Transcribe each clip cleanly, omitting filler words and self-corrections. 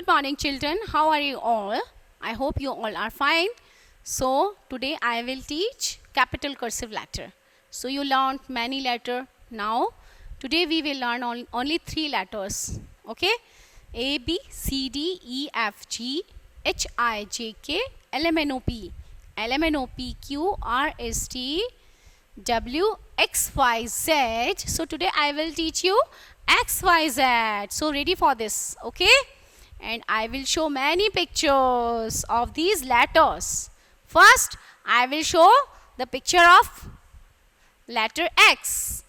Good morning, children. How are you all? I hope you all are fine. So today I will teach capital cursive letter. So you learned many letter. Now today we will learn only 3 letters. Okay? A, B, C, D, E, F, G, H, I, J, K, L, M, N, O, P. L, M, N, O, P, Q, R, S, T, W, X, Y, Z. So today I will teach you X, Y, Z. So ready for this, okay? And I will show many pictures of these letters. First, I will show the picture of letter X.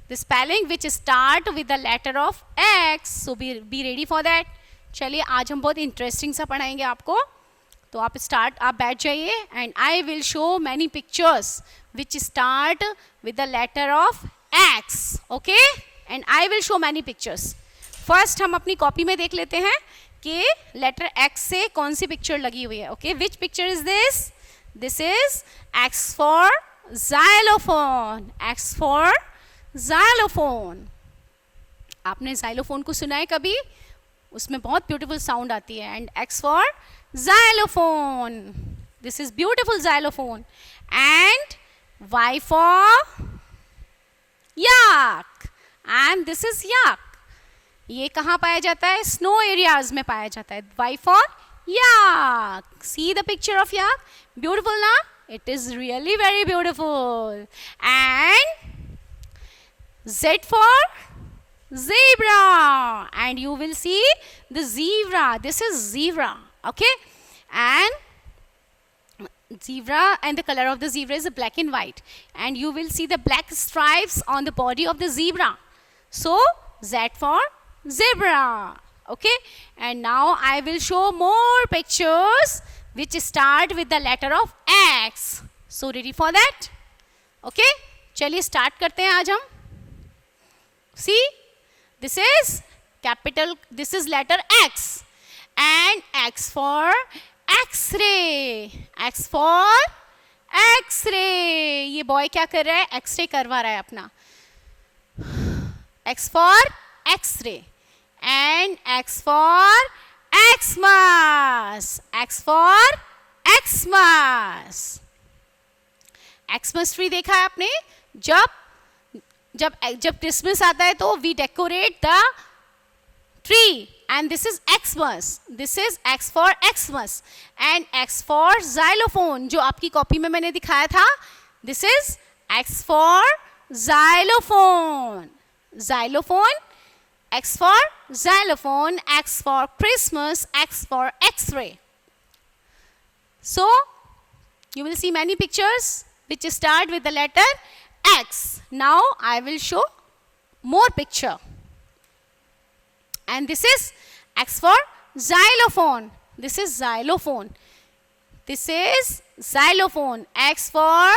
The spelling which start with the letter of X. So be ready for that. चलिए आज हम बहुत interesting सा पढ़ाएंगे आपको. तो आप बैठ जाइए and I will show many pictures which start with the letter of X. Okay? And I will show many pictures. First हम अपनी कॉपी में देख लेते हैं कि लेटर X से कौन सी पिक्चर लगी हुई है. Okay? Which picture is this? This is X for xylophone. X for xylophone. आपने xylophone को सुना है कभी? उसमें बहुत ब्यूटीफुल साउंड आती है. And X for xylophone. This is beautiful xylophone. And Y for yak. And this is yak. ये कहाँ पाया जाता है? स्नो एरियाज में पाया जाता है. Y for yak. See the picture of yak? Beautiful ना? It is really very beautiful. And Z for zebra. And you will see the zebra. This is zebra. Okay? And zebra, and the color of the zebra is black and white. And you will see the black stripes on the body of the zebra. So Z for zebra. Okay? And now I will show more pictures which start with the letter of X. So ready for that? Okay? चलिए start करते हैं आज हम. See? This is capital, this is letter X. And X for X-ray. X for X-ray. ये boy क्या कर रहा है? X-ray करवा रहा है अपना. X for X-ray. And X for Xmas. X for Xmas. Xmas tree देखा है आपने? जब क्रिसमस आता है तो we decorate the tree. And this is Xmas. This is X for Xmas. And X for xylophone. जो आपकी कॉपी में मैंने दिखाया था. This is X for xylophone. Xylophone. X for xylophone. X for Christmas. X for X-ray. So, you will see many pictures which start with the letter X. Now, I will show more picture. And this is X for xylophone. This is xylophone. This is xylophone. X for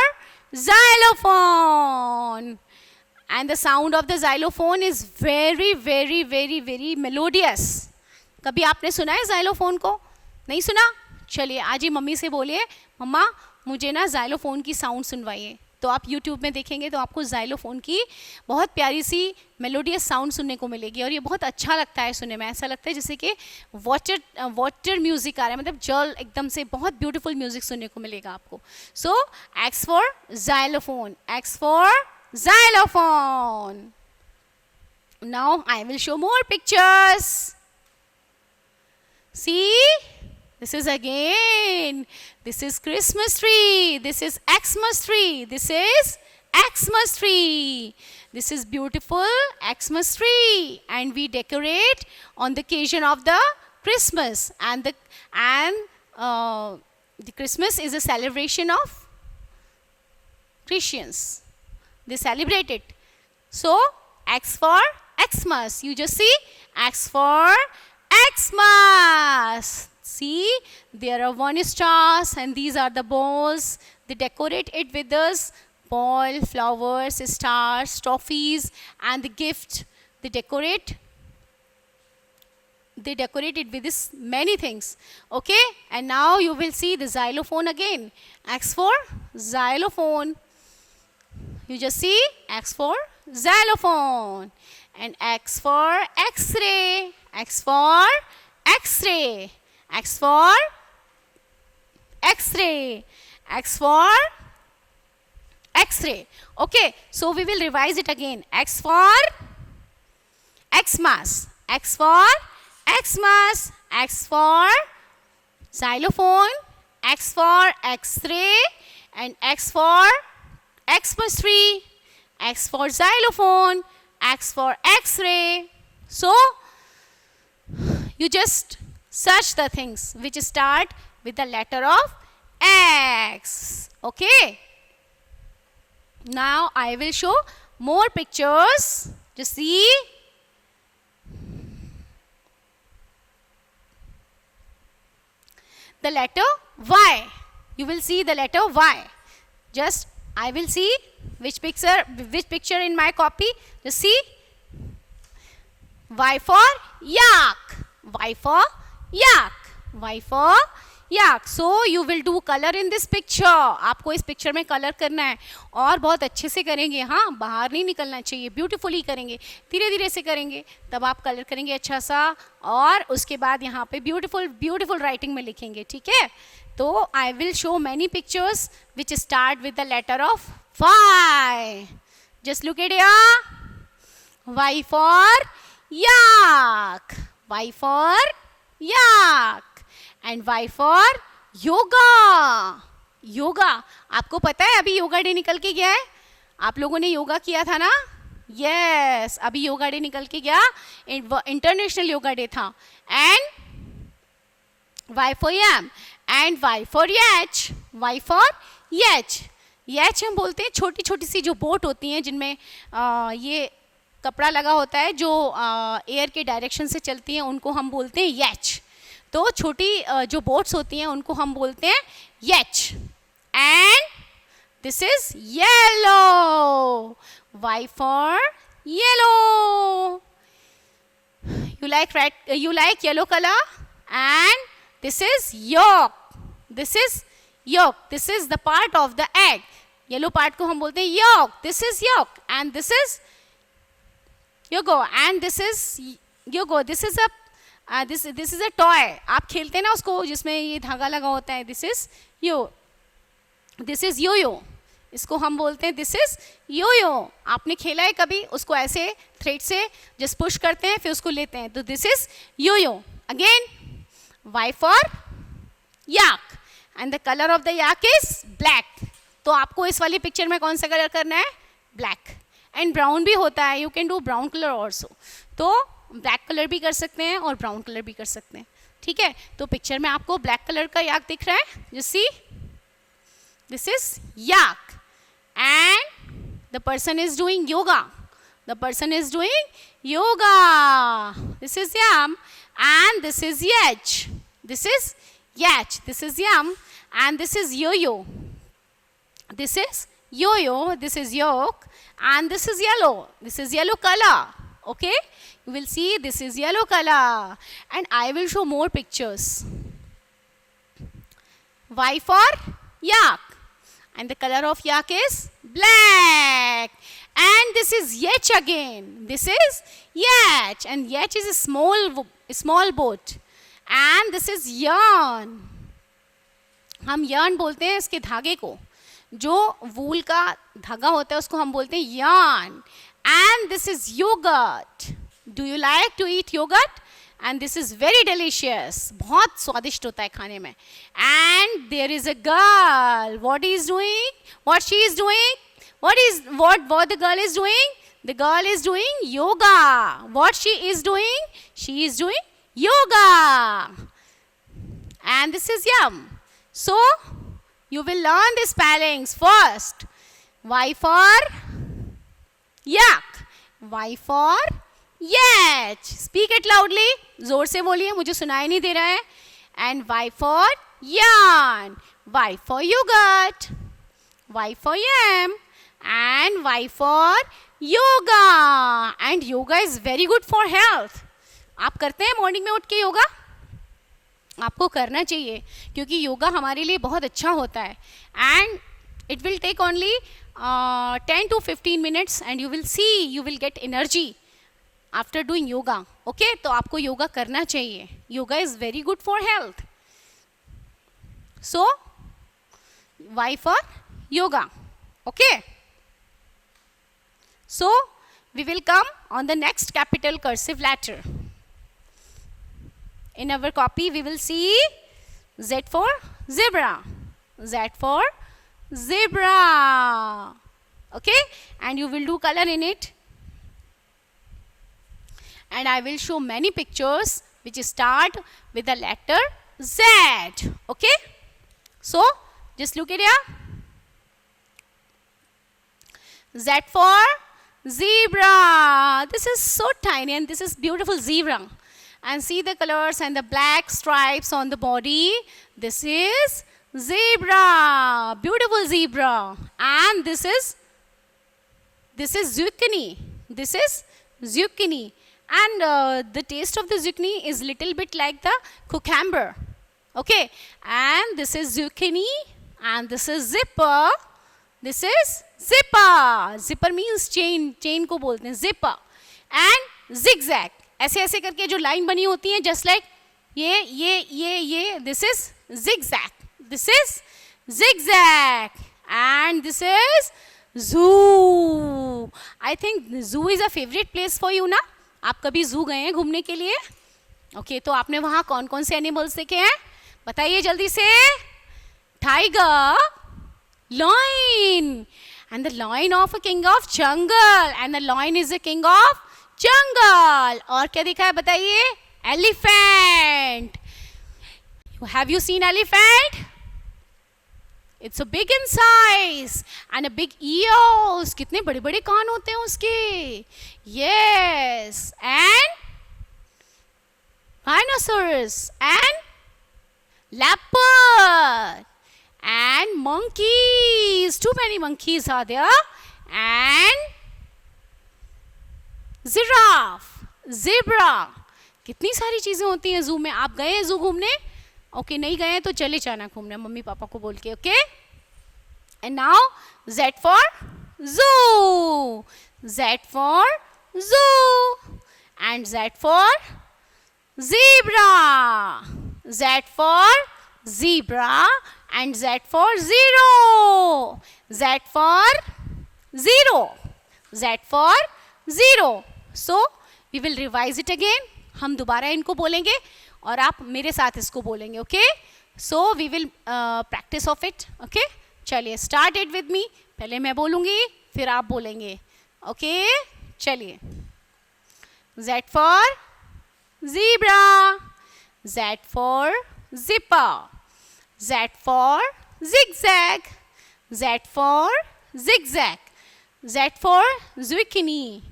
xylophone. And the sound of the xylophone is very, very, very, very melodious. कभी आपने सुना है xylophone को? नहीं सुना? चलिए आज ही mummy से बोलिए, मम्मा मुझे ना xylophone की साउंड सुनवाइए. तो आप YouTube में देखेंगे तो आपको xylophone की बहुत प्यारी सी मेलोडियस साउंड सुनने को मिलेगी. और ये बहुत अच्छा लगता है सुनने में. ऐसा लगता है जैसे कि वाटर म्यूजिक आ रहा है. मतलब जल एकदम से बहुत ब्यूटीफुल म्यूजिक सुनने को मिलेगा आपको. सो X for xylophone. X for xylophone. Now I will show more pictures. See? This is again. This is Christmas tree. This is Xmas tree. This is Xmas tree. This is beautiful Xmas tree. And we decorate on the occasion of the Christmas. And the Christmas is a celebration of Christians. They celebrate it. So X for Xmas. You just see X for Xmas. See, there are 1 stars and these are the balls. They decorate it with this ball, flowers, stars, trophies, and the gift. They decorate it with this many things. Okay, and now you will see the xylophone again. X for xylophone. You just see X for xylophone. And X for X-ray. X for X-ray. X for X-ray. X for X-ray. Okay, so we will revise it again. X for Xmas. X for Xmas. X for xylophone. X for X-ray. And X for Xmas tree. X for xylophone. X for X-ray. So you just search the things which start with the letter of X. Okay. Now I will show more pictures. Just see. The letter Y. You will see the letter Y. Just I will see which picture in my copy. Just see. Y for yak. Y for yak. Y for yak. So you will do color in this picture. आपको इस picture में colour करना है और बहुत अच्छे से करेंगे. हाँ, बाहर नहीं निकलना चाहिए. ब्यूटीफुली करेंगे, धीरे धीरे से करेंगे, तब आप कलर करेंगे अच्छा सा. और उसके बाद यहाँ पे ब्यूटीफुल राइटिंग में लिखेंगे. ठीक है. तो I will show many pictures which start with the letter of Y. Just look at here. Y for yak. Y for yak. And Y for yoga. Yoga. आपको पता है अभी योगा डे निकल के गया है. आप लोगों ने योगा किया था ना. यस, अभी योगा डे निकल के गया. इंटरनेशनल योगा डे था. And Y for yam. And Y for yacht. Y for yacht. yacht हम बोलते हैं छोटी छोटी सी जो बोट होती हैं जिनमें ये कपड़ा लगा होता है, जो एयर के डायरेक्शन से चलती हैं, उनको हम बोलते हैं yacht. तो छोटी जो बोट्स होती हैं उनको हम बोलते हैं yacht. And this is yellow. Y for yellow. You like yellow color? And this is yolk. This is yolk. This is the part of the egg. Yellow part को हम बोलते हैं yolk. This is yolk. And this is yogo. And this is yogo. This is a toy. आप खेलते हैं ना उसको जिसमें ये धागा लगा होता है. This is yo-yo. इसको हम बोलते हैं this is yo-yo. आपने खेला है कभी? उसको ऐसे थ्रेड से जस्ट पुश करते हैं, फिर उसको लेते हैं. तो this is yo-yo. Again. Y for yak. And the color of the yak is black. तो आपको इस वाली पिक्चर में कौन सा कलर करना है? Black. And brown भी होता है. You can do brown color also. तो ब्लैक कलर भी कर सकते हैं और ब्राउन कलर भी कर सकते हैं. ठीक है. तो पिक्चर में आपको ब्लैक कलर का याक दिख रहा है. You see? This is yak. And the person is doing yoga. The person is doing yoga. This is yam. And this is yacht. This is yacht. This is yam. And this is yo-yo. This is yo-yo. This is yolk. And this is yellow. This is yellow color. Okay? You will see this is yellow color. And I will show more pictures. Y for yak. And the color of yak is black. And this is yacht again. This is yacht. And yacht is a small boat. And this is yarn. हम yarn बोलते हैं इसके धागे को. जो वूल का धागा होता है उसको हम बोलते हैं yarn. And this is yogurt. Do you like to eat yogurt? And this is very delicious. बहुत स्वादिष्ट होता है खाने में. And there is a girl. What is doing? What she is doing? What the girl is doing? The girl is doing yoga. What she is doing? She is doing yoga. And this is yum. So you will learn the spellings first. Y for yak. Y for yacht. Speak it loudly. जोर से बोलिए, मुझे सुनाई नहीं दे रहा है. And Y for yarn. Y for yogurt. Y for yam. And Y for yoga. And yoga is very good for health. आप करते हैं मॉर्निंग में उठ के योगा? आपको करना चाहिए क्योंकि योगा हमारे लिए बहुत अच्छा होता है. And it will take only 10 to 15 minutes and you will see, you will get energy. After doing yoga. Okay, तो आपको योगा करना चाहिए. Yoga is very good for health. So why for yoga? Okay, so we will come on the next capital cursive letter. In our copy we will see Z for zebra, Z for zebra. Okay, and you will do color in it, and I will show many pictures which start with the letter Z. Okay, so just look at here. Z for zebra. This is so tiny and this is beautiful zebra. And see the colors and the black stripes on the body. This is zebra. Beautiful zebra. And this is zucchini. This is zucchini. And the taste of the zucchini is little bit like the cucumber. Okay. And this is zucchini. And this is zipper. This is zipper. Zipper means chain. Chain को बोलते हैं zipper. And zigzag. ऐसे ऐसे करके जो line बनी होती है just like ये. This is zigzag. This is zigzag. And this is zoo. I think zoo is a favorite place for you ना. आप कभी zoo गए हैं घूमने के लिए? Okay, तो आपने वहाँ कौन कौन से एनिमल्स देखे हैं? बताइए जल्दी से. Tiger, lion, and the lion of a king of jungle, and the lion is the king of jungle. और क्या दिखा है बताइए? Elephant. Have you seen elephant? It's so big in size and a big ears. कितने बड़े बड़े कान होते हैं उसके. Yes. And rhinoceros and leopard. And monkeys, too many monkeys are there. And giraffe, zebra. कितनी सारी चीज़ें होती हैं ज़ू में. आप गए हैं ज़ू घूमने? ओके, नहीं गए हैं तो चले जाना घूमने मम्मी पापा को बोल के. Okay, and now Z for zoo, Z for zoo, and Z for zebra, Z for zebra, and Z for zero, Z for zero, Z for zero. So we will revise it again. हम दोबारा इनको बोलेंगे और आप मेरे साथ इसको बोलेंगे. Okay, so we will practice of it. Okay, चलिए स्टार्ट इट विद मी. पहले मैं बोलूँगी फिर आप बोलेंगे. ओके, चलिए. Z for zebra, Z for zipper, Z for zigzag, Z for zigzag, Z for zucchini,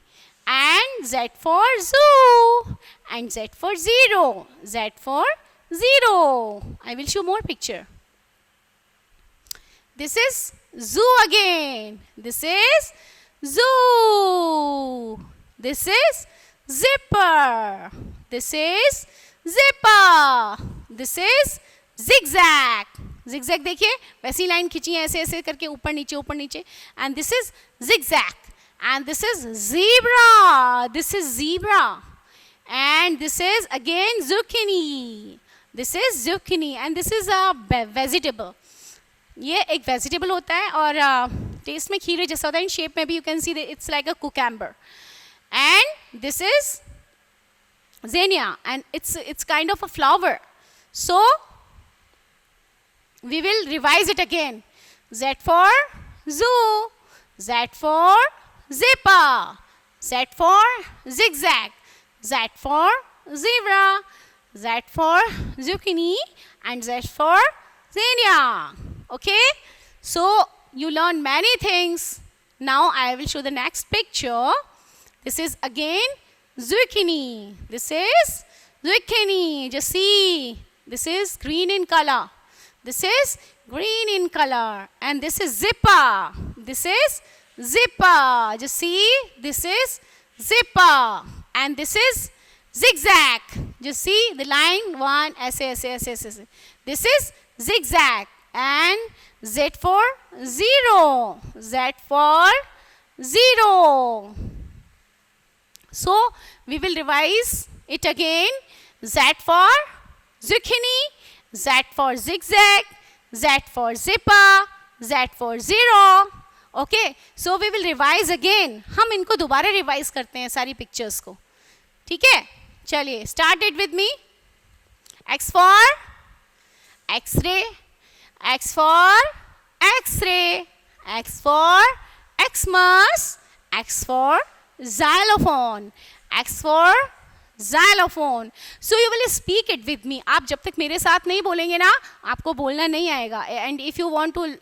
and Z for zoo, and Z for zero, Z for zero. I will show more picture. This is zoo again. This is zoo. This is zipper. This is zipper. This is zigzag. Zigzag देखिए वैसी line खींची है ऐसे ऐसे करके ऊपर नीचे. And this is zigzag. And this is zebra. This is zebra. And this is again zucchini. This is zucchini. And this is a vegetable. ये एक vegetable होता है और टेस्ट में खीरे जैसा होता है. इन शेप में भी you can see that it's like a cucumber. And this is zinnia. And it's kind of a flower. So we will revise it again. Z for zoo, Z for zipper, Z for zigzag, Z for zebra, Z for zucchini, and Z for zinnia. Okay, so you learn many things. Now I will show the next picture. This is again zucchini. This is zucchini. Just see, this is green in color. This is green in color. And this is zipper. This is zipper. Just see, this is zipper. And this is zigzag. Just see the line one, S. This is zigzag. And Z for zero. Z for zero. So we will revise it again. Z for zucchini, Z for zigzag, Z for zipper, Z for zero. Okay, so we will revise again. हम इनको दोबारा revise करते हैं सारी pictures को. ठीक है, चलिए start it with me. X for X-ray, X for X-ray, X for Xmas, X for xylophone, X for xylophone. So you will speak it with me. आप जब तक मेरे साथ नहीं बोलेंगे ना, आपको बोलना नहीं आएगा. And if you want to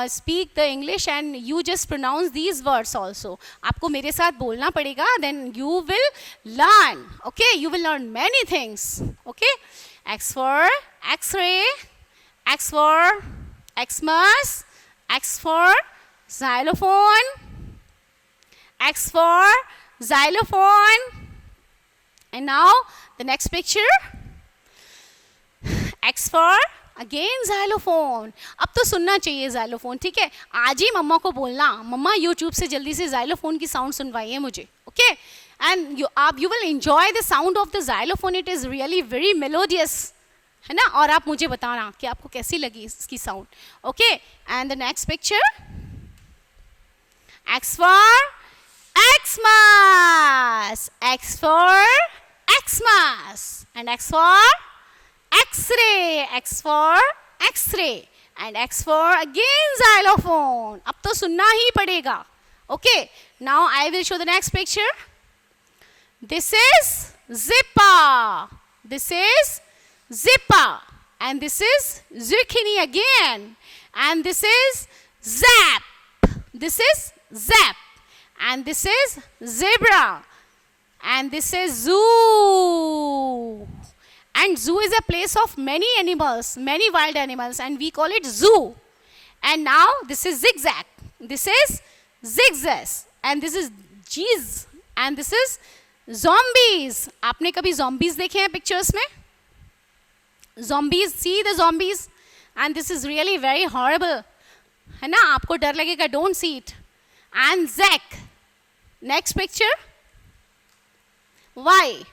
speak the English and you just pronounce these words also, आपको मेरे साथ बोलना पड़ेगा. Then you will learn. Okay, you will learn many things. Okay, X for X-ray, X for Xmas, X for xylophone, X for xylophone. And now the next picture, X for again xylophone. अब तो सुनना चाहिए xylophone. ठीक है, आज ही मम्मा को बोलना, मम्मा YouTube से जल्दी से xylophone की साउंड सुनवाइए मुझे. Okay, and you will enjoy the sound of the xylophone. It is really very melodious, है ना. और आप मुझे बताना कि आपको कैसी लगी इसकी sound. Okay, and the next picture, X for Xmas, X for Xmas, and X for X-ray, X for X-ray, and X for again xylophone. अब तो सुनना ही पड़ेगा. Okay, now I will show the next picture. This is zipper, this is zipper, and this is zucchini again, and this is zap, this is zap, and this is zebra, and this is zoo. And zoo is a place of many animals, many wild animals, and we call it zoo. And now this is zigzag, this is zigzag, and this is cheese, and this is zombies. आपने कभी zombies देखे हैं pictures में? Zombies, see the zombies, and this is really very horrible, है ना. आपको डर लगेगा, don't see it. And Zack. Next picture, Y.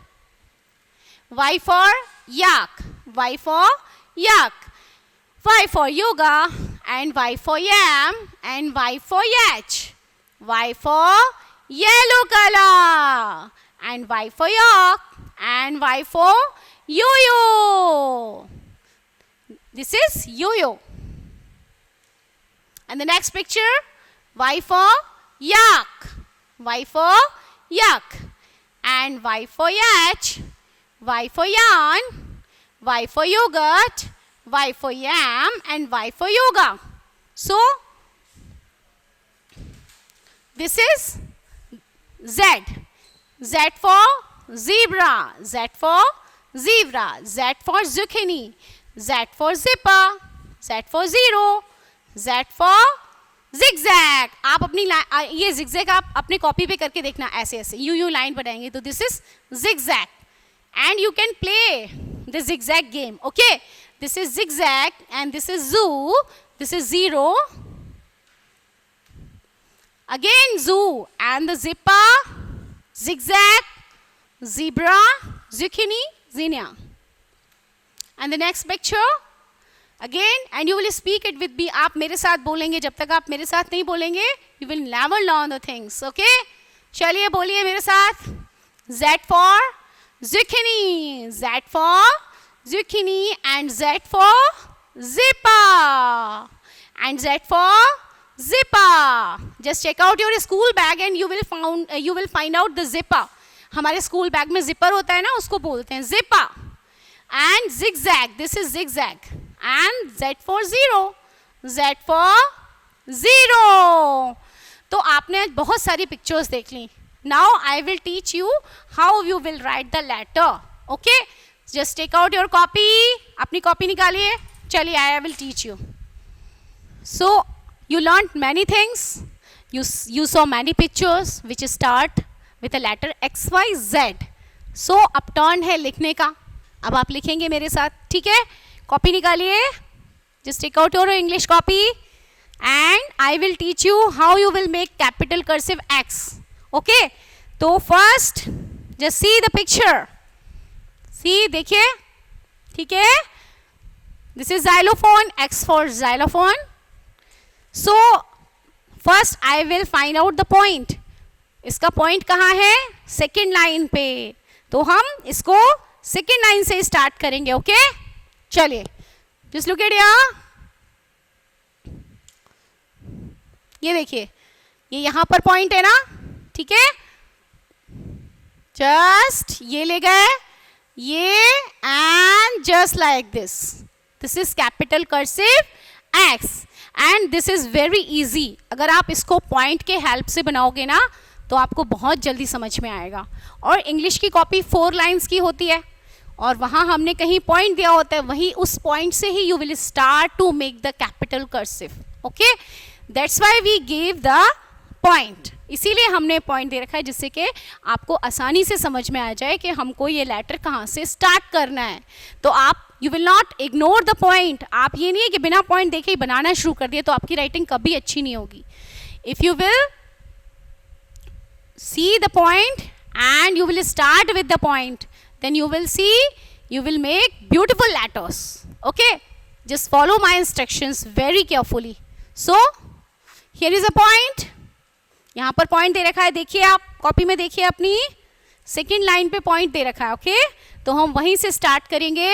Y for yak, Y for yak, Y for yoga, and Y for yam, and Y for yatch, Y for yellow color, and Y for yak, and Y for yo-yo. This is yo-yo. And the next picture, Y for yak, Y for yak, and Y for yatch, Y for yarn, Y for yogurt, Y for yam, and Y for yoga. So this is Z. Z for zebra, Z for zebra, Z for zucchini, Z for zipper, Z for zero, Z for zigzag. आप अपनी ये zigzag आप अपने copy पे करके देखना, ऐसे ऐसे यू लाइन बनाएंगे तो this is zigzag. And you can play the zigzag game. Okay, this is zigzag, and this is zoo, this is zero, again zoo, and the zipper, zigzag, zebra, zucchini, zinnia. And the next picture again, and you will speak it with me. आप मेरे साथ बोलेंगे. जब तक आप मेरे साथ नहीं बोलेंगे, you will never learn the things. Okay, चलिए बोलिए मेरे साथ. Z for zucchini, Z for zucchini, and Z for zipper, and Z for zipper. Just check out your school bag and you will find out the zipper. हमारे school bag में zipper होता है ना, उसको बोलते हैं zipper. And zigzag, this is zigzag. And Z for zero, Z for zero. तो आपने आज बहुत सारी pictures देख ली. Now I will teach you how you will write the letter. Okay? Just take out your copy. अपनी copy निकालिए. चलिए, I will teach you. So you learned many things. You saw many pictures which start with the letter X, Y, Z. So अब turn है लिखने का. अब आप लिखेंगे मेरे साथ. ठीक है? Copy निकालिए. Just take out your English copy. And I will teach you how you will make capital cursive X. Okay, तो first just see the picture, see देखिए, ठीक है, this is xylophone, X for xylophone. So first I will find out the point. इसका point कहाँ है, second line पे, तो हम इसको सेकेंड लाइन से स्टार्ट करेंगे. ओके चलिए, जस्ट लुक एट हियर, ये देखिए, ये यहां पर पॉइंट है ना, ठीक है, जस्ट ये ले गए ये, and just like this is capital cursive x, and this is very easy. अगर आप इसको पॉइंट के हेल्प से बनाओगे ना तो आपको बहुत जल्दी समझ में आएगा. और इंग्लिश की कॉपी 4 लाइन्स की होती है और वहाँ हमने कहीं पॉइंट दिया होता है, वही उस पॉइंट से ही you will start to make the capital cursive. Okay, that's why we give the point, इसीलिए हमने पॉइंट दे रखा है जिससे कि आपको आसानी से समझ में आ जाए कि हमको ये लेटर कहाँ से स्टार्ट करना है. तो आप you will not ignore the point. आप ये नहीं है कि बिना पॉइंट देखे ही बनाना शुरू कर दिए तो आपकी राइटिंग कभी अच्छी नहीं होगी. If you will see the point and you will start with the point, then you will see, you will make beautiful letters. Okay, just follow my instructions very carefully. So here is a point, यहाँ पर point दे रखा है, देखिए आप copy में देखिए, अपनी second line पे पॉइंट दे रखा है. ओके, तो हम वहीं से स्टार्ट करेंगे.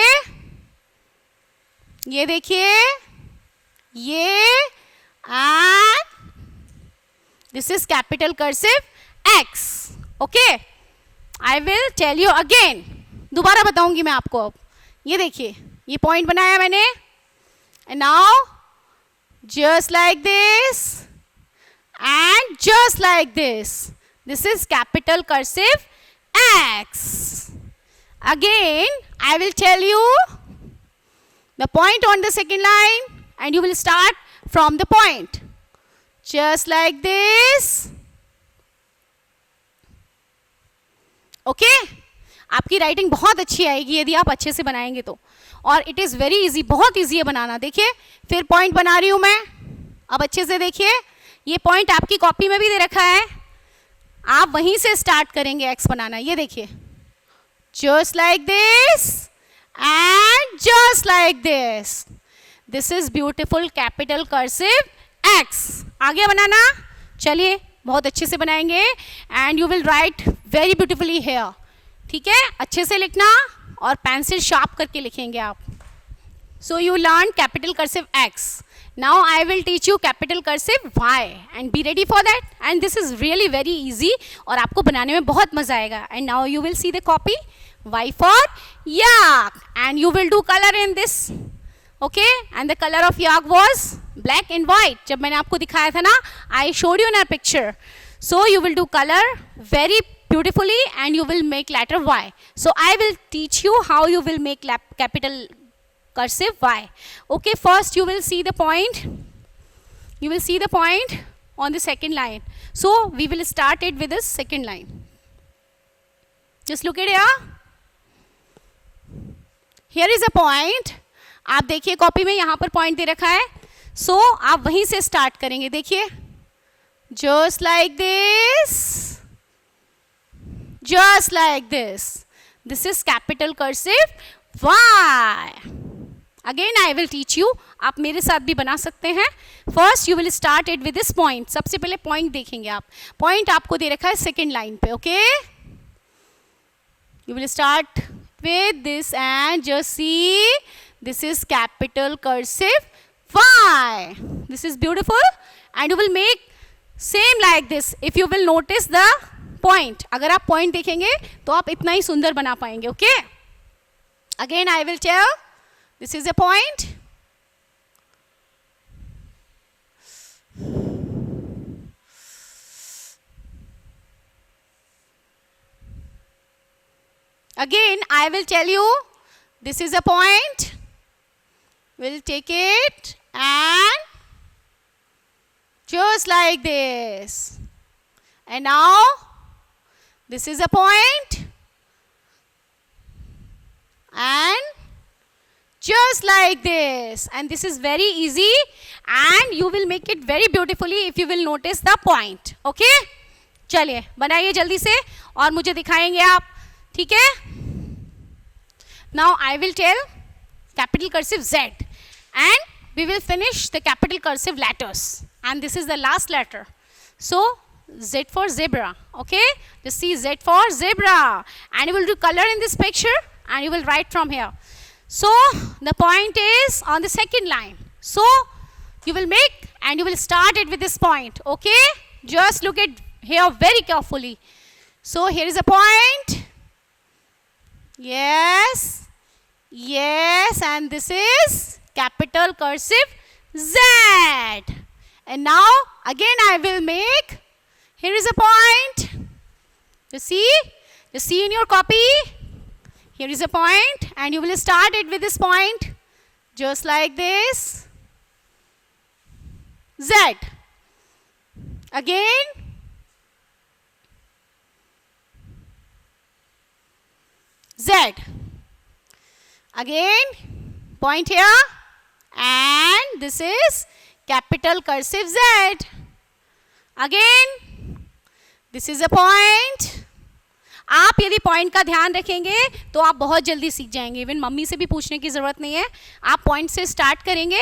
ये देखिए, ये, and this is capital cursive X. Okay, I will tell you again. दोबारा बताऊंगी मैं आपको. अब ये देखिए, ये पॉइंट बनाया मैंने, and now just like this and just like this. This is capital cursive X. Again, I will tell you the point on the second line, and you will start from the point. Just like this. Okay आपकी writing बहुत अच्छी आएगी यदि आप अच्छे से बनाएंगे तो. और इट इज़ वेरी इजी, बहुत इजी है बनाना. देखिए, फिर पॉइंट बना रही हूँ मैं, अब अच्छे से देखिए, ये पॉइंट आपकी कॉपी में भी दे रखा है, आप वहीं से स्टार्ट करेंगे एक्स बनाना. ये देखिए, just like this and just like this. This is beautiful capital cursive X. आगे बनाना, चलिए बहुत अच्छे से बनाएंगे, and you will write very beautifully here. ठीक है, अच्छे से लिखना और पेंसिल शार्प करके लिखेंगे आप. So you learn capital cursive X. Now I will teach you capital cursive Y, and be ready for that. And this is really very easy और आपको बनाने में बहुत मजा आएगा. And now you will see the copy. Y for yak, and you will do colour in this. Okay, and the colour of yak was black and white. जब मैंने आपको दिखाया था ना, I showed you in a picture. So you will do colour very beautifully and you will make letter Y. So I will teach you how you will make capital cursive Y. Okay, first you will see the point. You will see the point on the second line. So we will start it with the second line. Just look at here. Here is a point. आप देखिए copy में यहाँ पर point दे रखा है. So आप वहीं से स्टार्ट करेंगे. देखिए, just like this. Just like this. This is capital cursive Y. Again I will teach you. आप मेरे साथ भी बना सकते हैं. First you will start it with this point. सबसे पहले point देखेंगे आप. Point आपको दे रखा है second line पे. Okay? You will start with this and just see. This is capital cursive Y. This is beautiful. And you will make same like this. If you will notice the point, अगर आप point देखेंगे तो आप इतना ही सुंदर बना पाएंगे. Okay, again I will tell, this is a point. Again I will tell you, this is a point. Will take it and just like this. And now this is a point and just like this, and this is very easy and you will make it very beautifully if you will notice the point. Okay, चलिए बनाइए जल्दी से और मुझे दिखाएंगे आप, ठीक है। Now I will tell capital cursive Z and we will finish the capital cursive letters and this is the last letter. So Z for zebra, okay, just see Z for zebra and you will do color in this picture and you will write from here. So the point is on the second line, so you will make and you will start it with this point, okay, just look at here very carefully. So here is a point, yes, yes, and this is capital cursive Z. And now again I will make, here is a point, you see in your copy, here is a point and you will start it with this point, just like this, Z. Again, Z. Again, point here and this is capital cursive Z. Again, this is a point. आप यदि point का ध्यान रखेंगे तो आप बहुत जल्दी सीख जाएंगे, इवन मम्मी से भी पूछने की ज़रूरत नहीं है, आप पॉइंट से स्टार्ट करेंगे,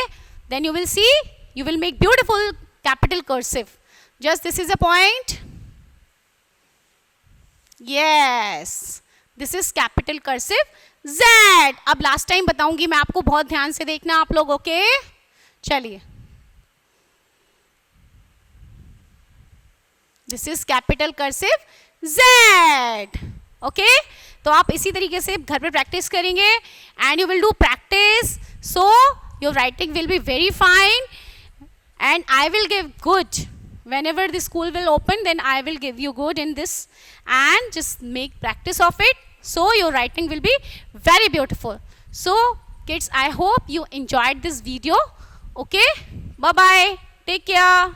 then you will see, you will make beautiful capital cursive. Just this is a point, yes, this is capital cursive Z. अब लास्ट टाइम बताऊंगी मैं आपको, बहुत ध्यान से देखना आप लोग, ओके। चलिए, this is capital cursive Z, okay. तो आप इसी तरीके से घर पे प्रैक्टिस करेंगे and you will do practice, so your writing will be very fine and I will give good whenever the school will open, then I will give you good in this and just make practice of it, so your writing will be very beautiful. So kids, I hope you enjoyed this video, okay, bye bye, take care.